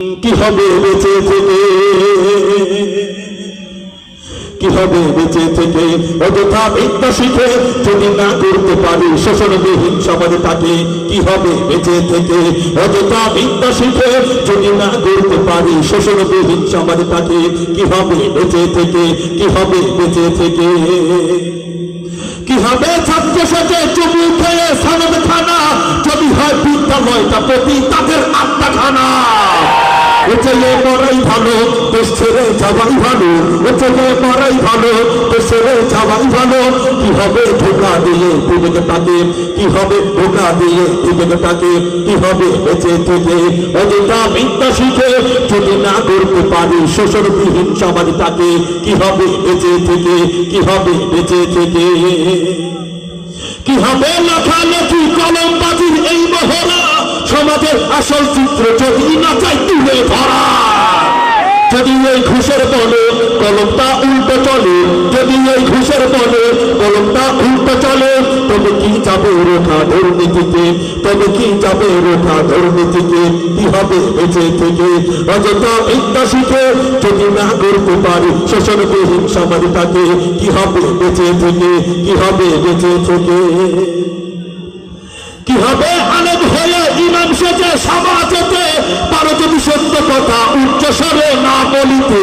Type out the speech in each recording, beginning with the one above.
কি হবে বেঁচে থেকে, কি হবে বেঁচে থেকে অযথা বিদ্যা শিখে যদি না করতে পারি শোষণবিহীন সমাজটাকে? কি হবে বেঁচে থেকে অযথা বিদ্যা শিখে যদি না করতে পারি শোষণবিহীন সমাজটাকে? কি হবে বেঁচে থেকে, কি হবে বেঁচে থেকে? কি হবে ছাত্র সাথে চুমু খেয়ে সনদ খানা যদি হয় বিদ্যালয়টা প্রতি তাদের আত্মাখানা? চলে পড়াই ভালো, দেশ ছেড়ে যাওয়াই ভালো, চলে পড়াই ভালো, দেশ ছেড়ে যাওয়াই ভালো। কি হবে ধোকা দিয়ে বিবেকটাকে, কি হবে ধোকা দিয়ে বিবেকটাকে? কি হবে বেঁচে থেকে অযথা বিদ্যা শিখে যদি না করতে পারি শোষণবিহীন সমাজটাকে? কি হবে বেঁচে থেকে, কি হবে বেঁচে থেকে? কি হবে লেখালেখি কলমবাজির এই মহড়া সমাজের আসল চিত্র যদি না চাই তুলে ধরা? যদি এই ঘুষের বলে কলমটা উল্টো চলে, যদি এই ঘুষের বলে কলমটা উল্টো চলে, তবে কি যাবে রোখা দুর্নীতিকে, তবে কি যাবে রোখা দুর্নীতিকে? কি হবে বেঁচে থেকে অযথা বিদ্যা শিখে যদি না করতে পারি শোষণবিহীন সমাজটাকে? কি হবে বেঁচে থেকে, কি হবে বেঁচে থেকে? কি হবে আলেম হয়ে ইমাম সেজে সমাজেতে পারো যদি সত্য কথা উচ্চ স্বরে না বলিতে?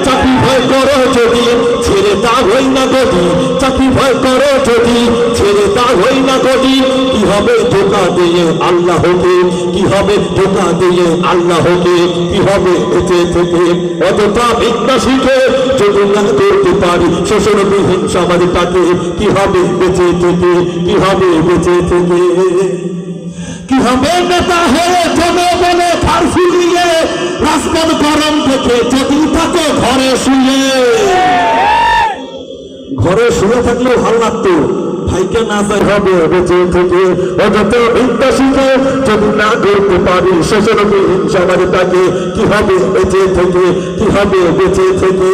চাকরি ভয় করো যদি ছেড়ে তা হই না গদি, চাকরি ভয় করো যদি ছেড়ে তা হই না গদি। কি হবে ধোকা দিয়ে আল্লাহকে, কি হবে ধোকা দিয়ে আল্লাহকে? কি হবে বেঁচে থেকে অযথা বিদ্যা শিখে যদি না করতে পারি শোষণবিহীন সমাজটাকে? কি হবে বেঁচে থেকে, কি হবে বেঁচে থেকে? কি হবে নেতা হয়ে জনগণে ফার ফুলিয়ে রাজপথ গরম থেকে যদি থাকে ঘরে শুয়ে? ঘরে শুয়ে থাকলেও ভালো লাগতো, ভাইকে না চাই হবে বেঁচে থেকে অযথা বিদ্যা শিখে যদি না করতে পারি শোষণবিহীন সমাজটাকে? কি হবে বেঁচে থেকে, কি হবে বেঁচে থেকে?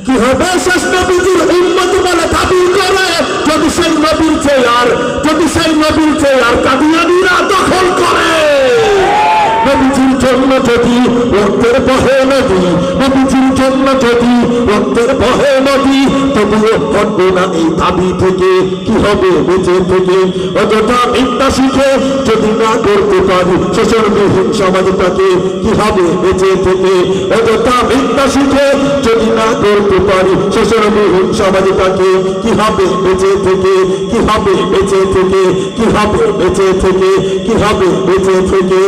কি হবে শেষ নবীর উম্মত বলে দাবি করে যদি সেই নবীর চেয়ার, যদি সেই নবীর চেয়ার কাদিয়ানীরা দখল করে? নবীজির জন্য যদি রক্তের বহে নদী, নবীজির জন্য যদি রক্তের বহে নদী, তবুও ঘটবে না এই দাবি থেকে। কি হবে বেঁচে থেকে অযথা বিদ্যা শিখে যদি না করতে পারি শোষণবিহীন সমাজটাকে? কি হবে বেঁচে থেকে অযথা বিদ্যা শিখে যদি না করতে পারি শোষণবিহীন সমাজটাকে? কি হবে বেঁচে থেকে, কি হবে বেঁচে থেকে, কি হবে বেঁচে থেকে, কি হবে বেঁচে থেকে?